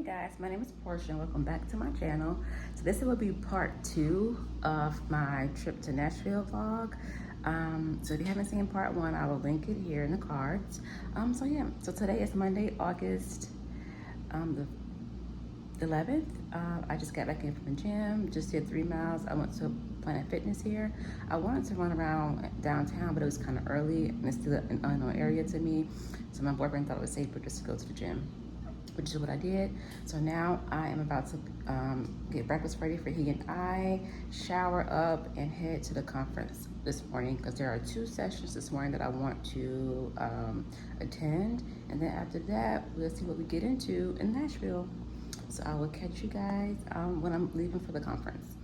Guys, my name is Portia and welcome back to my channel. So this will be part 2 of my trip to Nashville vlog. So if you haven't seen part 1, I will link it here in the cards. So today is Monday, August the 11th. I just got back in from the gym, just did 3 miles. I went to Planet Fitness here. I wanted to run around downtown, but it was kind of early and it's still an unknown area to me. So my boyfriend thought it was safer just to go to the gym, which is what I did. So now I am about to get breakfast ready for he and I, shower up, and head to the conference this morning because there are 2 sessions this morning that I want to attend. And then after that, we'll see what we get into in Nashville. So I will catch you guys when I'm leaving for the conference.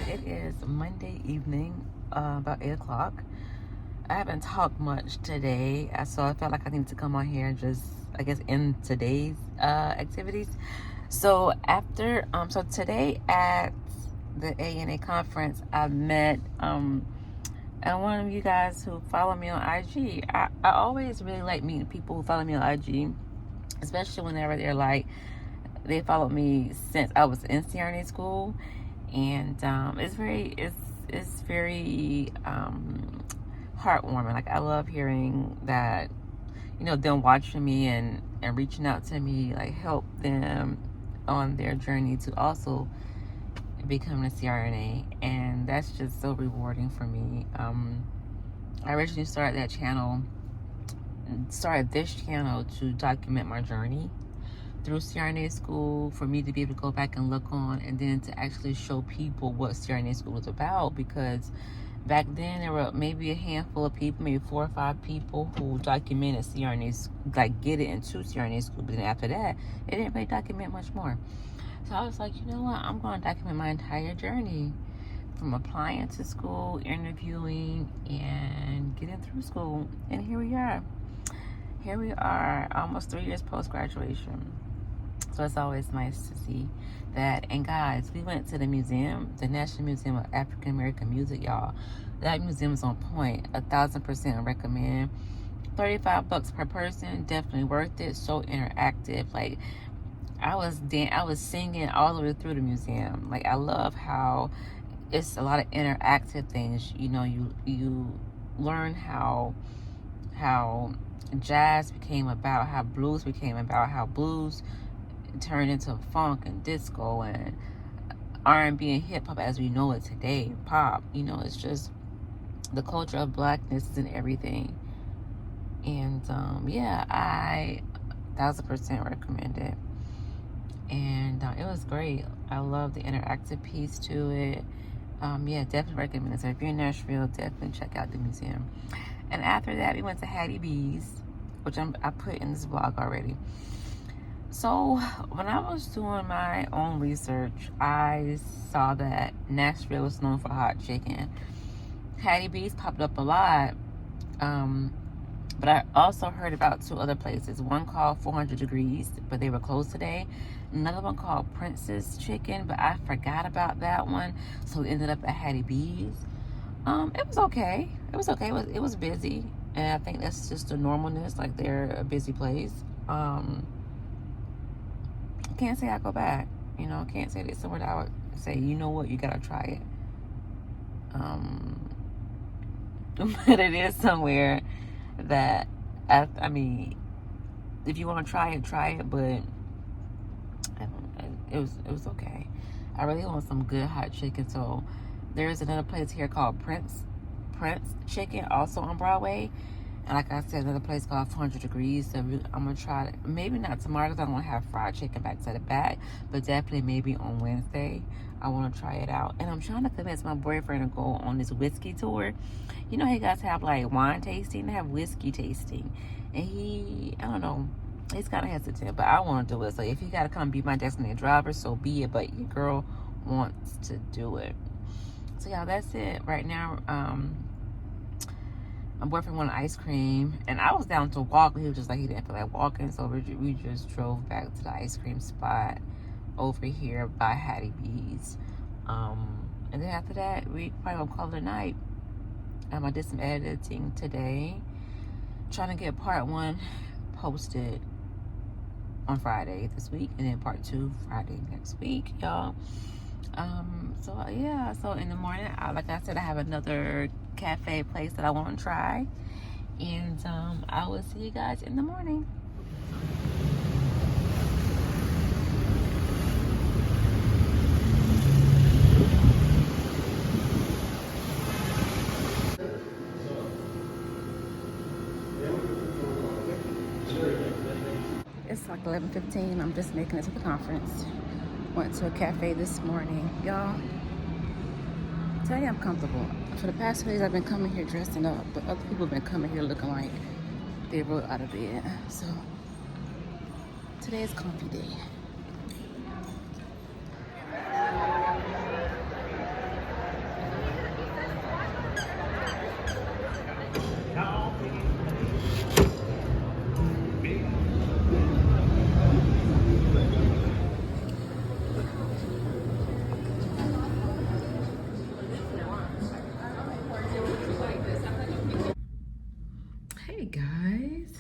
It is Monday evening, about 8 o'clock. I haven't talked much today, so I felt like I needed to come on here and just, I guess, end today's activities. So after, so today at the ANA conference, I met and one of you guys who follow me on IG. I always really like meeting people who follow me on IG, especially whenever they're like, they followed me since I was in CRNA school. And it's very heartwarming. Like, I love hearing that, you know, them watching me and reaching out to me, like, help them on their journey to also becoming a CRNA. And that's just so rewarding for me. I originally started this channel to document my journey through CRNA school, for me to be able to go back and look on, and then to actually show people what CRNA school was about. Because back then there were maybe a handful of people, maybe 4 or 5 people who documented CRNA, like get it into CRNA school. But then after that, they didn't really document much more. So I was like, you know what? I'm going to document my entire journey from applying to school, interviewing, and getting through school. And here we are. Here we are, almost 3 years post-graduation. So it's always nice to see that. And guys, we went to the museum, the National Museum of African American Music, y'all. That museum is on point. 1,000% recommend. $35 per person, definitely worth it. So interactive. Like, I was singing all the way through the museum. Like, I love how it's a lot of interactive things. You know, you learn how jazz became about, how blues became about, how blues turned into funk and disco and R&B and hip-hop as we know it today, pop. You know, it's just the culture of blackness and everything. And yeah, I 1,000% recommend it. And it was great. I love the interactive piece to it. Yeah, definitely recommend it. So if you're in Nashville, definitely check out the museum. And after that, we went to Hattie B's, which I put in this vlog already. So when I was doing my own research, I saw that Nashville was known for hot chicken. Hattie B's popped up a lot, but I also heard about 2 other places. One called 400 Degrees, but they were closed today. Another one called Princess Chicken, but I forgot about that one, so we ended up at Hattie B's. It was okay. It was busy, and I think that's just the normalness. Like, they're a busy place. Can't say I go back. You know, can't say it's somewhere that I would say, you know what, you gotta try it. But it is somewhere that I mean, if you want to try it, but it was okay. I really want some good hot chicken. So there's another place here called Prince Chicken, also on Broadway. And like I said, another place called 400 Degrees. So I'm going to try it. Maybe not tomorrow because I don't have fried chicken back to the back. But definitely maybe on Wednesday. I want to try it out. And I'm trying to convince my boyfriend to go on this whiskey tour. You know, he guys have like wine tasting. They have whiskey tasting. And I don't know. He's kind of hesitant. But I want to do it. So if he got to come be my designated driver, so be it. But your girl wants to do it. So y'all, that's it right now. My boyfriend wanted ice cream, and I was down to walk, but he was just like, he didn't feel like walking, so we just drove back to the ice cream spot over here by Hattie B's. And then after that, we probably gonna call it a night. I did some editing today, trying to get part 1 posted on Friday this week, and then part 2 Friday next week, y'all. So yeah, so in the morning, like I said, I have another cafe place that I want to try, and I will see you guys in the morning. It's like 11:15. I'm just making it to the conference. Went to a cafe this morning, y'all. Tell you I'm comfortable. For the past 2 days, I've been coming here dressing up, but other people have been coming here looking like they rolled out of bed. So today is comfy day. Hey guys,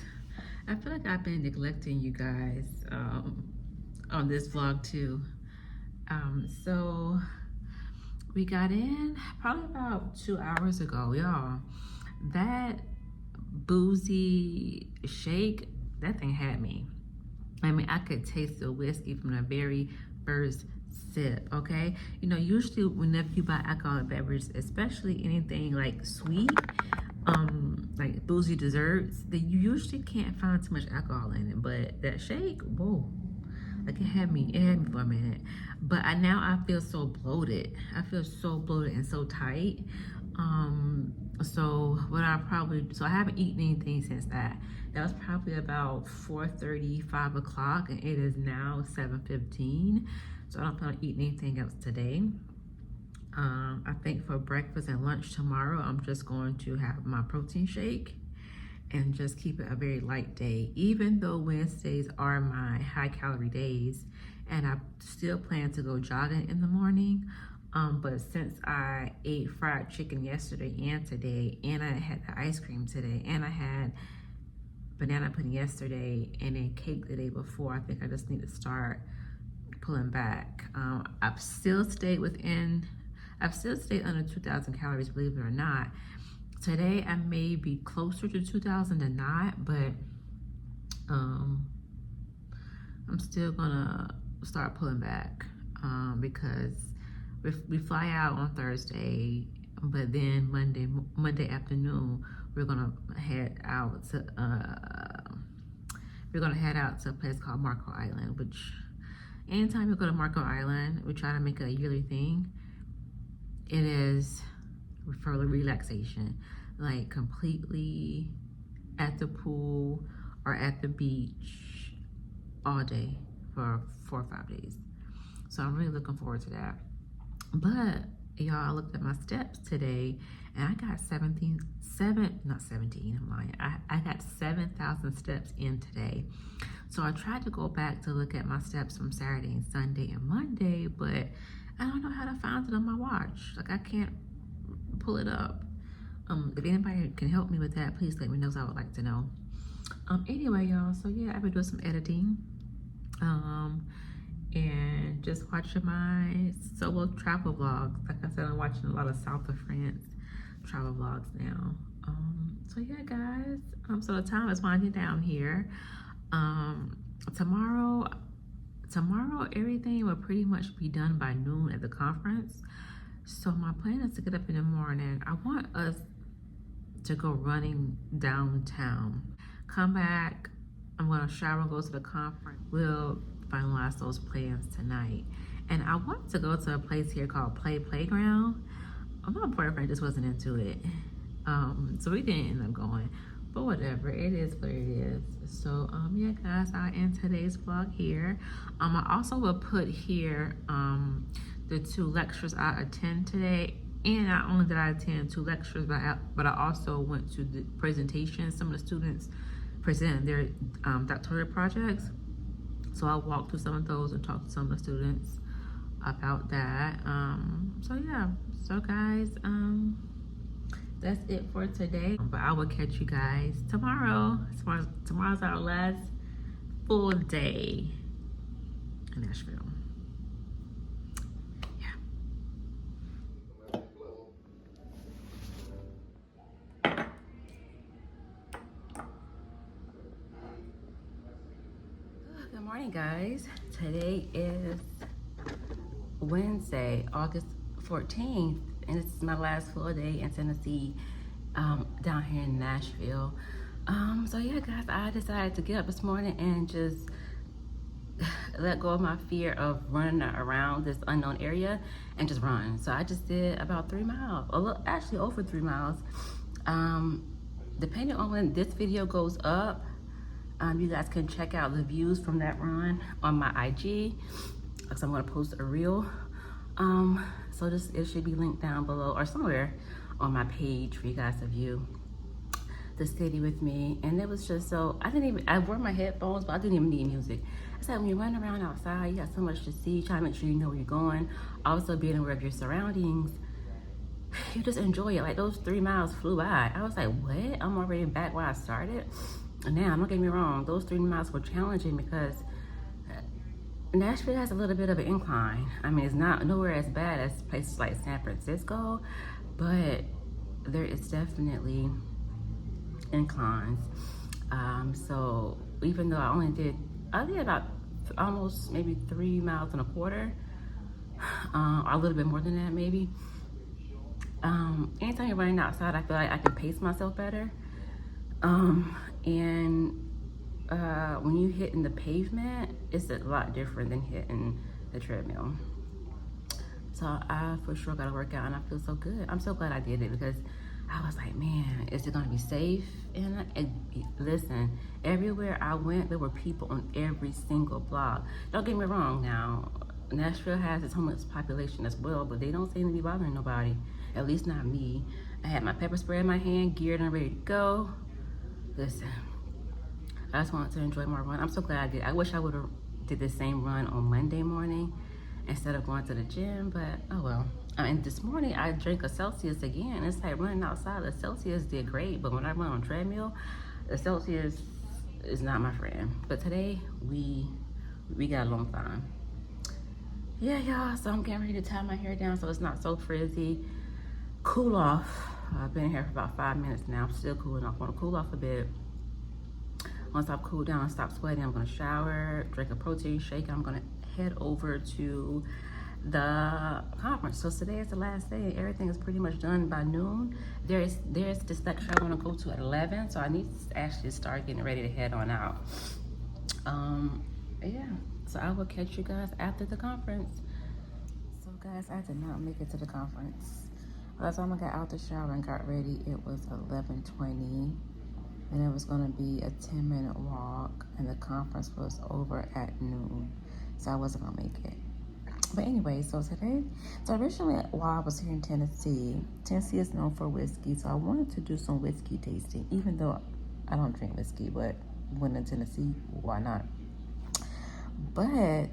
I feel like I've been neglecting you guys on this vlog too. So we got in probably about 2 hours ago, y'all. That boozy shake, that thing had me. I mean, I could taste the whiskey from the very first sip, okay? You know, usually whenever you buy alcoholic beverages, especially anything like sweet, like boozy desserts, that you usually can't find too much alcohol in it. But that shake, whoa, like it had me for a minute. But now I feel so bloated. I feel so bloated and so tight. So I haven't eaten anything since that. That was probably about 4:30, 5 o'clock, and it is now 7:15. So I don't plan on eating anything else today. I think for breakfast and lunch tomorrow, I'm just going to have my protein shake and just keep it a very light day, even though Wednesdays are my high calorie days, and I still plan to go jogging in the morning. But since I ate fried chicken yesterday and today, and I had the ice cream today, and I had banana pudding yesterday, and then cake the day before, I think I just need to start pulling back. I've still stayed under 2,000 calories, believe it or not. Today I may be closer to 2,000 than not, but I'm still gonna start pulling back because we fly out on Thursday, but then Monday afternoon we're gonna head out to a place called Marco Island. Which anytime we go to Marco Island, we try to make it a yearly thing. It is for relaxation, like completely at the pool or at the beach all day for 4 or 5 days. So I'm really looking forward to that. But y'all, I looked at my steps today, and I got I got 7,000 steps in today. So I tried to go back to look at my steps from Saturday and Sunday and Monday, but I don't know how to find it on my watch. Like, I can't pull it up. If anybody can help me with that, please let me know, 'cause I would like to know. Anyway, y'all, so yeah, I've been doing some editing. And just watching my solo travel vlogs. Like I said, I'm watching a lot of South of France travel vlogs now. So yeah, guys. So the time is winding down here. Tomorrow, tomorrow everything will pretty much be done by noon at the conference. So my plan is to get up in the morning. I want us to go running downtown. Come back. I'm gonna shower and go to the conference. We'll finalize those plans tonight. And I want to go to a place here called Playground. My boyfriend just wasn't into it. So we didn't end up going. But whatever, it is what it is. So yeah guys, I end today's vlog here. I also will put here the 2 lectures I attend today. And not only did I attend 2 lectures, but I also went to the presentation. Some of the students presented their doctoral projects. So I walked through some of those and talked to some of the students about that. So yeah, so guys, that's it for today. But I will catch you guys tomorrow. Tomorrow's our last full day in Nashville. Good morning, guys. Today is Wednesday, August 14th, and this is my last full day in Tennessee, down here in Nashville. So yeah, guys, I decided to get up this morning and just let go of my fear of running around this unknown area and just run. So I just did about 3 miles, actually over 3 miles. Depending on when this video goes up, you guys can check out the views from that run on my IG, because I'm gonna post a reel. So it should be linked down below or somewhere on my page for you guys to view the city with me. And it was just so, I wore my headphones, but I didn't even need music. I said, when you run around outside, you got so much to see, try to make sure you know where you're going. Also being aware of your surroundings, you just enjoy it. Like those 3 miles flew by. I was like, what? I'm already back where I started. Now, don't get me wrong, those 3 miles were challenging because Nashville has a little bit of an incline. I mean, it's not nowhere as bad as places like San Francisco, but there is definitely inclines. So even though I did about almost maybe 3 miles and a quarter, or a little bit more than that maybe. Anytime you're running outside, I feel like I can pace myself better. When you hitting the pavement, it's a lot different than hitting the treadmill. So I for sure gotta work out, and I feel so good. I'm so glad I did it because I was like, man, is it gonna be safe? And listen, everywhere I went, there were people on every single block. Don't get me wrong now, Nashville has its homeless population as well, but they don't seem to be bothering nobody, at least not me. I had my pepper spray in my hand, geared and ready to go. Listen, I just wanted to enjoy my run. I'm so glad I did. I wish I would have did the same run on Monday morning instead of going to the gym, but oh well. And this morning I drank a Celsius again. It's like running outside, the Celsius did great, but when I run on treadmill, the Celsius is not my friend. But today we got along fine. Yeah, y'all, so I'm getting ready to tie my hair down so it's not so frizzy. Cool off. I've been here for about 5 minutes now. I'm still cooling off. I want to cool off a bit. Once I've cooled down and stopped sweating, I'm gonna shower, drink a protein shake. I'm gonna head over to the conference. So today is the last day. Everything is pretty much done by noon. There's this lecture I wanna go to at 11, so I need to actually start getting ready to head on out. Yeah, so I will catch you guys after the conference. So guys, I did not make it to the conference. By the time I got out the shower and got ready, it was 11:20. And it was gonna be a 10-minute walk, and the conference was over at noon, so I wasn't gonna make it. But anyway, so originally while I was here in Tennessee is known for whiskey, so I wanted to do some whiskey tasting, even though I don't drink whiskey, but when in Tennessee, why not? But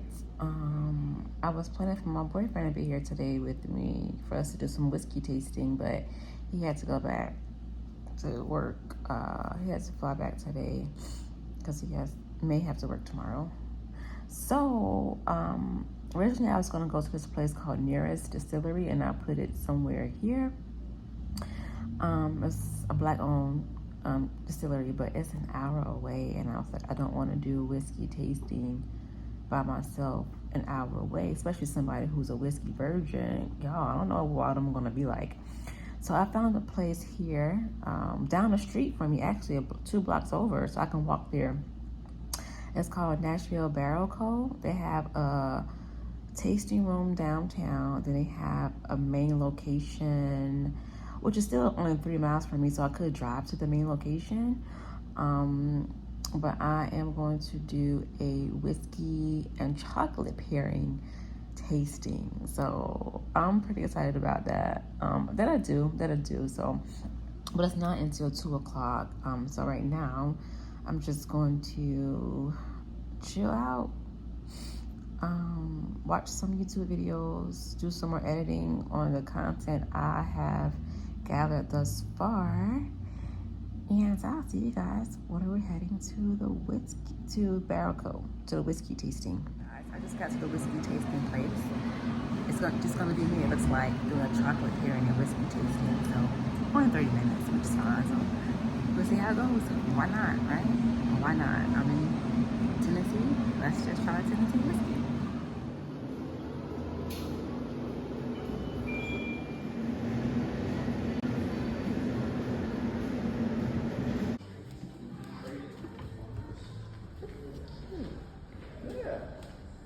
I was planning for my boyfriend to be here today with me for us to do some whiskey tasting, but he had to go back to work. He has to fly back today because he may have to work tomorrow. So originally I was going to go to this place called Nearest Distillery, and I put it somewhere here. It's a black-owned distillery, but it's an hour away, and I was like, I don't want to do whiskey tasting by myself an hour away, especially somebody who's a whiskey virgin. Y'all, I don't know what I'm gonna be like. So I found a place here down the street from me, actually 2 blocks over, so I can walk there. It's called Nashville Barrel Co. They have a tasting room downtown. Then they have a main location, which is still only 3 miles from me, so I could drive to the main location. But I am going to do a whiskey and chocolate pairing tasting, so I'm pretty excited about that. That I do. So, but it's not until 2 o'clock. So right now, I'm just going to chill out, watch some YouTube videos, do some more editing on the content I have gathered thus far, and I'll see you guys when we're heading to the Barrel Co. to the whiskey tasting. Guys, I just got to the whiskey tasting place. It's just gonna be me, it looks like, doing a chocolate pairing and whiskey tasting. So only 30 minutes, which is fine. So we'll see how it goes. Why not, right? Why not? I'm in Tennessee. Let's just try Tennessee whiskey.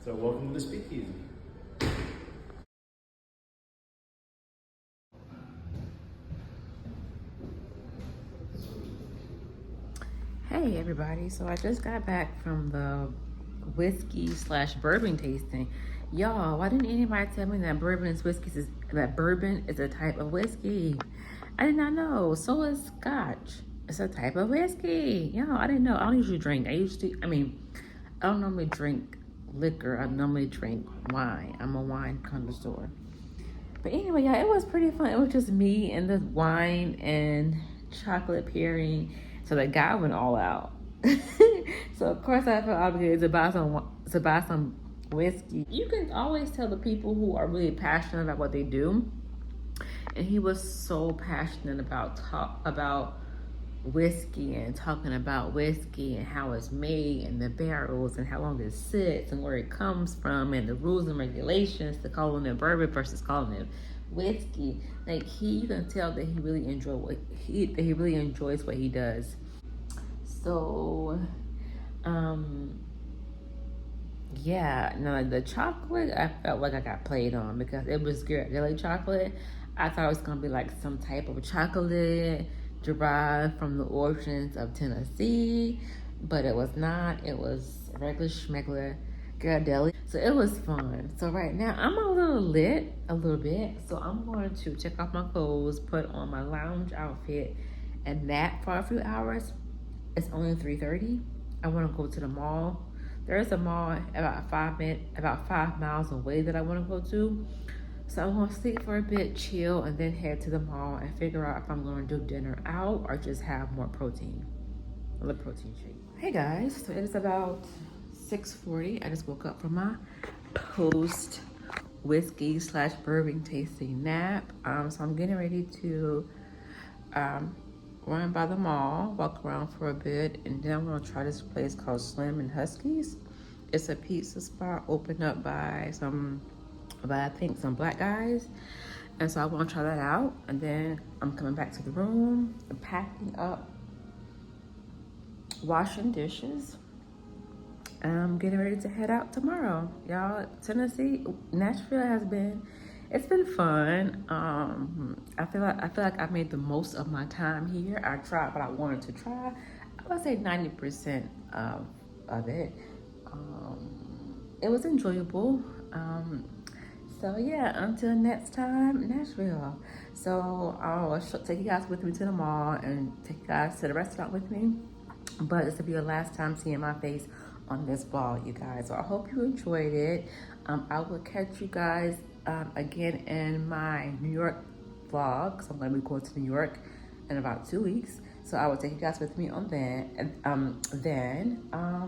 So welcome to the Speakeasy. Hey everybody, so I just got back from the whiskey/bourbon tasting. Y'all, why didn't anybody tell me that bourbon is a type of whiskey? I did not know. So is scotch. It's a type of whiskey. Y'all, I didn't know. I don't usually drink. I don't normally drink liquor. I normally drink wine. I'm a wine connoisseur. But anyway, yeah, it was pretty fun. It was just me and the wine and chocolate pairing. So the guy went all out. So of course I felt obligated to buy some whiskey. You can always tell the people who are really passionate about what they do. And he was so passionate about whiskey and talking about whiskey and how it's made and the barrels and how long it sits and where it comes from and the rules and regulations to calling it bourbon versus calling it whiskey. Like you can tell that he really enjoys what he does. So yeah, no, the chocolate, I felt like I got played on because it was Ghirardelli chocolate. I thought it was gonna be like some type of chocolate derived from the origins of Tennessee, but it was not. It was regular schmegular Ghirardelli. So it was fun. So right now I'm a little lit, a little bit. So I'm going to take off my clothes, put on my lounge outfit, and nap for a few hours. It's only 3:30. I want to go to the mall. There is a mall about 5 miles away that I want to go to. So I'm gonna sleep for a bit, chill, and then head to the mall and figure out if I'm gonna do dinner out or just have more protein, a little protein shake. Hey guys, so it is about 6:40. I just woke up from my post whiskey/bourbon tasting nap. So I'm getting ready to run by the mall, walk around for a bit, and then I'm gonna try this place called Slim and Husky's. It's a pizza spot opened up by I think some black guys, and so I want to try that out. And then I'm coming back to the room, I'm packing up, washing dishes, and I'm getting ready to head out tomorrow. Y'all, Nashville it's been fun. I feel like I made the most of my time here. I tried what I wanted to try. I would say 90% of it. It was enjoyable. So yeah, until next time, Nashville. So I'll take you guys with me to the mall and take you guys to the restaurant with me. But this will be your last time seeing my face on this vlog, you guys. So I hope you enjoyed it. I will catch you guys again in my New York vlog. So I'm gonna be going to New York in about 2 weeks. So I will take you guys with me on that.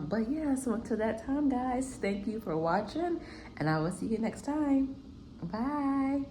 But yeah, so until that time, guys, thank you for watching, and I will see you next time. Bye.